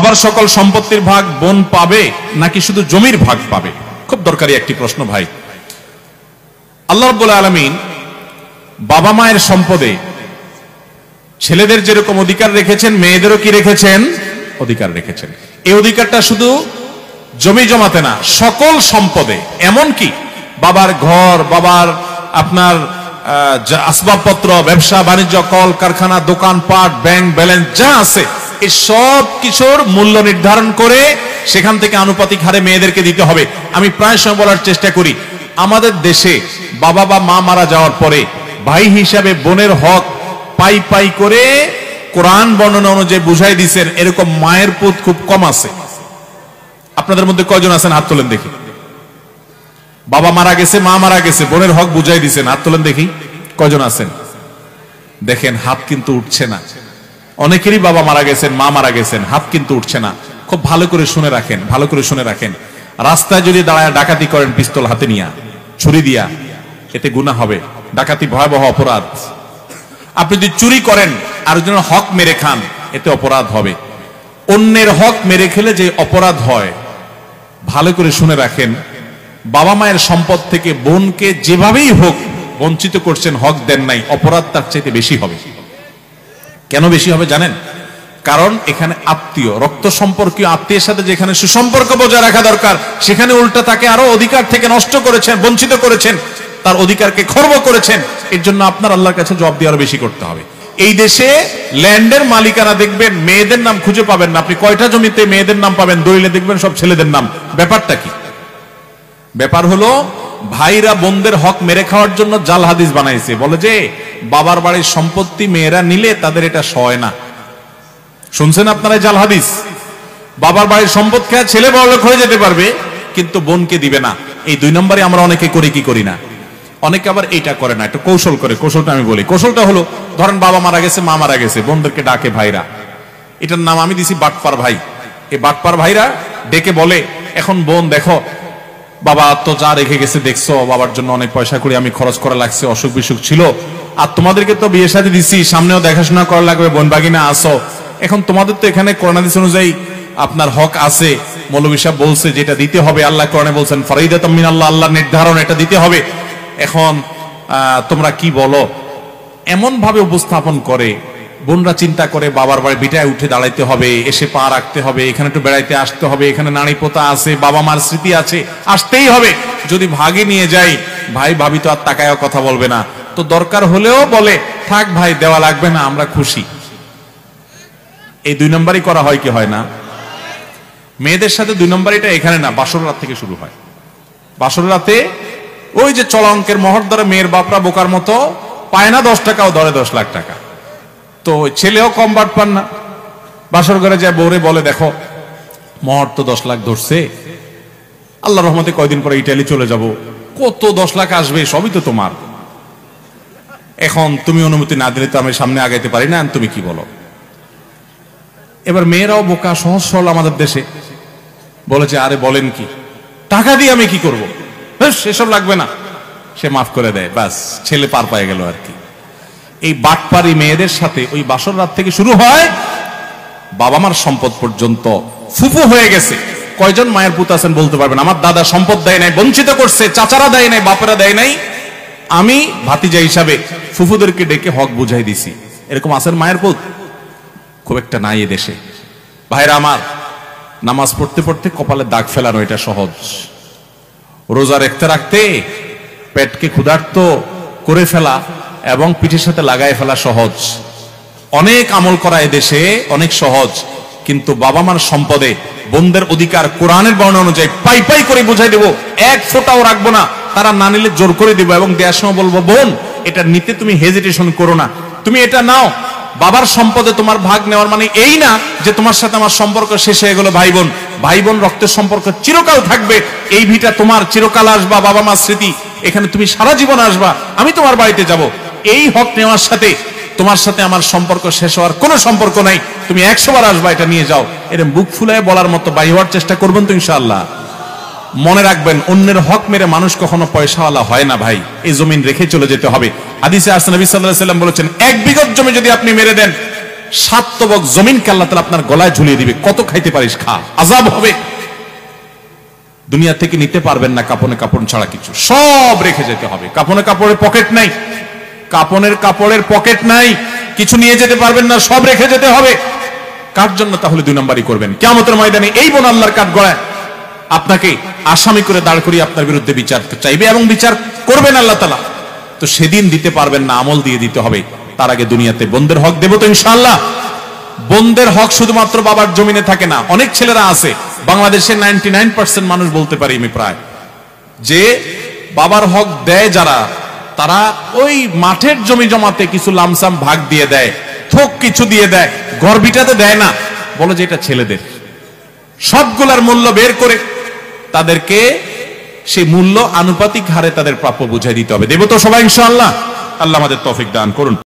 বাবার সকল সম্পত্তির ভাগ বোন পাবে নাকি শুধু জমির ভাগ পাবে? খুব দরকারি একটি প্রশ্ন ভাই। আল্লাহ রাব্বুল আলামিন বাবা মায়ের সম্পদে ছেলেদের যেরকম অধিকার রেখেছেন, মেয়েদেরও কি রেখেছেন? অধিকার রেখেছেন। এই অধিকারটা শুধু জমি জমাতে না, সকল সম্পদে, এমনকি বাবার ঘর, বাবার আপনার আসবাবপত্র, ব্যবসা বাণিজ্য, কল কারখানা, দোকানপাট, ব্যাংক ব্যালেন্স যা আছে, এই সব কিছুর মূল্য নির্ধারণ করে সেখান থেকে আনুপাতিক হারে মেয়েদেরকে দিতে হবে। আমি প্রায় সময় বলার চেষ্টা করি, আমাদের দেশে বাবা বা মা মারা যাওয়ার পরে ভাই হিসাবে বোনের হক পাই পাই করে কোরআন বর্ণনা অনুযায়ী বুঝাই দিচ্ছেন, এরকম মায়ের পুত খুব কম আছে। আপনাদের মধ্যে কয়জন আছেন হাত তোলেন দেখি? বাবা মারা গেছে, মা মারা গেছে, বোনের হক বুঝাই দিচ্ছেন, হাত তোলেন দেখি কয়জন আছেন? দেখেন হাত কিন্তু উঠছে না। অনেকেরই বাবা মারা গেছেন, মা মারা গেছেন, হাত কিন্তু উঠছে না। খুব ভালো করে শুনে রাখেন, ভালো করে শুনে রাখেন। রাস্তায় যদি দাঁড়ায় ডাকাতি করেন পিস্তল হাতে নিয়া, ছুরি দিয়া, এতে গুনাহ হবে। ডাকাতি ভয়াবহ অপরাধ। আপনি যদি চুরি করেন আর একজনের হক মেরে খান, এতে অপরাধ হবে। অন্যের হক মেরে খেলে যে অপরাধ হয়, ভালো করে শুনে রাখেন। বাবা মায়ের সম্পদ থেকে বোনকে যেভাবেই হোক বঞ্চিত করছেন, হক দেন নাই, অপরাধ তার চাইতে বেশি হবে। কেন বেশি হবে জানেন? কারণ এখানে আত্মীয়, রক্ত সম্পর্কীয় আত্মীয়ের সাথে যেখানে সুসম্পর্ক বজায় রাখা দরকার, সেখানে উল্টা তাকে আরো অধিকার থেকে নষ্ট করেছেন, বঞ্চিত করেছেন, তার অধিকারকে খর্ব করেছেন। এর জন্য আপনার আল্লাহর কাছে জবাব দিয়ে আরো বেশি করতে হবে। এই দেশে ল্যান্ডের মালিকানা দেখবেন মেয়েদের নাম খুঁজে পাবেন না। আপনি কয়টা জমিতে মেয়েদের নাম পাবেন? দলিলে দেখবেন সব ছেলেদের নাম। ব্যাপারটা কি? ব্যাপার হলো ভাইরা বোনদের হক মেরে খাওয়ার জন্য জাল হাদিস বানাইছে। বলে যে বাবার বাড়ির সম্পত্তি মেয়েরা নিলে তাদের এটা সয় না। শুনছেন আপনারা জাল হাদিস? বাবার বাড়ির সম্পদ খেয়ে ছেলে বড়লোক হয়ে যেতে পারবে, কিন্তু বোনকে দিবে না। এই 2 নম্বরে আমরা অনেকে করি কি করি না? অনেকে আবার এইটা করে না, একটা কৌশল করে। কৌশলটা আমি বলি। কৌশলটা হলো, ধরেন বাবা মারা গেছে, মা মারা গেছে, বোনদেরকে ডাকে ভাইরা। এটার নাম আমি দিছি বাটপার ভাই। এই বাটপার ভাইরা ডেকে বলে, এখন বোন দেখো, বাবা তো যা রেখে গেছে দেখছো, বাবার জন্য অনেক পয়সা করে আমি খরচ করা লাগছে, অসুখ বিসুখ ছিল, আর তোমাদেরকে তো বিয়ে শাদী দিছি, সামনেও দেখাশোনা করা লাগবে, বোন বাগিনা আসো। এখন তোমাদের তো এখানে কোরআন হাদিস অনুযায়ী আপনার হক আছে, মৌলভী সাহেব বলছে যেটা দিতে হবে, আল্লাহ কোরআনে বলছেন ফরিদাতুম মিনাল্লাহ, আল্লাহর নির্ধারণ, এটা দিতে হবে। এখন তোমরা কি বলো? এমন ভাবে উপস্থাপন করে, বোনরা চিন্তা করে বাবার বাড়ি বিটায় উঠে দাঁড়াইতে হবে, এসে পা রাখতে হবে, এখানে একটু বেড়াইতে আসতে হবে, এখানে নাড়ি পোতা আছে, বাবা মার স্মৃতি আছে, আসতেই হবে। যদি ভাগে নিয়ে যাই, ভাই ভাবি তো আর তাকায়ও কথা বলবে না, তো দরকার হলেও বলে থাক ভাই, দেওয়া লাগবে না, আমরা খুশি। এই 2 নম্বরই করা হয় কি হয় না? মেয়েদের সাথে 2 নম্বর এটা এখানে না, বাসর রাত থেকে শুরু হয়। বাসর রাতে ওই যে চলা অঙ্কের মোহর ধরে মেয়ের বাপরা বোকার মতো পায় না 10 টাকাও ধরে 10 লাখ টাকা। তো ছেলেও কম বাট পান না, বাসর ঘরে যায় বউরে বলে, দেখো মোহর তো 10 লাখ ধরছে, আল্লাহর রহমতে কয়দিন পরে ইটালি চলে যাব, কত 10 লাখ আসবে, সবই তো তোমার। এখন তুমি অনুমতি না দিলে তো আমি সামনে আগাইতে পারি না, তুমি কি বলো? এবার মেয়েরাও বোকা, সহজ সরল আমাদের দেশে, বলেছে আরে বলেন কি, টাকা দিয়ে আমি কি করব, সেসব লাগবে না, সে মাফ করে দেয়, বাস ছেলে পার পায়ে গেল আর কি। এই বাটপারি মেয়েদের সাথে ওই বাসর রাত থেকে শুরু হয়, বাবা মার সম্পদ পর্যন্ত। ফুফু হয়ে গেছে, কয়জন মায়ের পুত আছেন বলতে পারবেন? আমার দাদা সম্পদ দেয় নাই, বঞ্চিত করছে, চাচারা দেয় নাই, বাপেরা দেয় নাই, আমি ভাতিজা হিসাবে ফুফুদেরকে ডেকে হক বুঝাই দিছি। এরকম আছেন মায়ের পুত? খুব একটা নাই এ দেশে। ভাইরা আমার, নামাজ পড়তে পড়তে কপালে দাগ ফেলানো এটা সহজ, রোজা রাখতে রাখতে পেটকে ক্ষুধার্ত করে ফেলা এবং পিঠের সাথে লাগাই ফেলা সহজ। অনেক আমল করা এদেশে অনেক সহজ, কিন্তু বাবা মার সম্পদে বোনদের অধিকার কোরআনের বর্ণনা অনুযায়ী পাই পাই করে বুঝাই দেব, 1 ফোঁটাও রাখবো না। তারা না নিলে জোর করে দিব, এবং দেওয়ার সময় বলবো, বোন এটা নিতে তুমি হেজিটেশন করো না, তুমি এটা নাও। বাবার সম্পদে তোমার ভাগ নেওয়ার মানে এই না যে তোমার সাথে আমার সম্পর্ক শেষ হয়ে গেল। ভাই বোন, ভাই বোন রক্তের সম্পর্ক চিরকাল থাকবে। এই ভিটা তোমার, চিরকাল আসবা, বাবা মার স্মৃতি, এখানে তুমি সারা জীবন আসবা, আমি তোমার বাড়িতে যাব। এই হক নেওয়ার সাথে তোমার সাথে আমার সম্পর্ক শেষ হওয়ার কোনো সম্পর্ক নাই, তুমি 100 বার আসবা, এটা নিয়ে যাও। এরকম বুক ফুলায় বলার মতো বাই হওয়ার চেষ্টা করবেন তো ইনশাআল্লাহ। মনে রাখবেন, অন্যের হক মেরে মানুষ কখনো পয়সাওয়ালা হয় না ভাই, এই জমিন রেখে চলে যেতে হবে। হাদিসে আসছে নবী সাল্লাল্লাহু আলাইহি ওয়াসাল্লাম বলেছেন, 1 বিঘত জমি যদি আপনি মেরে দেন, 7 তবক জমিনকে আল্লাহ তাআলা আপনার গলায় ঝুলিয়ে দিবে, কত খাইতে পারিস খা, আযাব হবে। দুনিয়া থেকে নিতে পারবেন না কাপনে কাপড় ছাড়া কিছু, সব রেখে যেতে হবে। কাপনে কাপড়ের পকেট নাই, কাপনের কাপড়ের পকেট নাই, কিছু নিয়ে যেতে পারবেন না, সব রেখে যেতে হবে। কার জন্য তাহলে 2 নম্বরই করবেন? কিয়ামতের ময়দানে এই বোন আল্লাহর কাঠ গড়ায় আপনাকে আসামি করে দাঁড় করিয়ে আপনার বিরুদ্ধে বিচার চাইবে এবং বিচার করবেন আল্লাহ তাআলা। তো সেদিন দিতে পারবেন না, আমল দিয়ে দিতে হবে। তার আগে দুনিয়াতে বোনদের হক দেব তো ইনশাআল্লাহ। বোনদের হক শুধুমাত্র বাবার জমিনে থাকে না। অনেক ছেলেরা আছে, বাংলাদেশের 99% মানুষ বলতে পারি আমি প্রায়, যে বাবার হক দেয় যারা, তারা ওই মাঠের জমি জমাতে কিছু লামসাম ভাগ দিয়ে দেয়, থোক কিছু দিয়ে দেয়, গর্বিটাতে দেয় না, বলে যে এটা ছেলেদের। সবগুলার মূল্য বের করে তাদেরকে সেই মূল্য আনুপাতিক হারে তাদের প্রাপ্য বুঝাই দিতে হবে। দেব তো সবাই ইনশাআল্লাহ। আল্লাহ আমাদের তৌফিক দান করুন।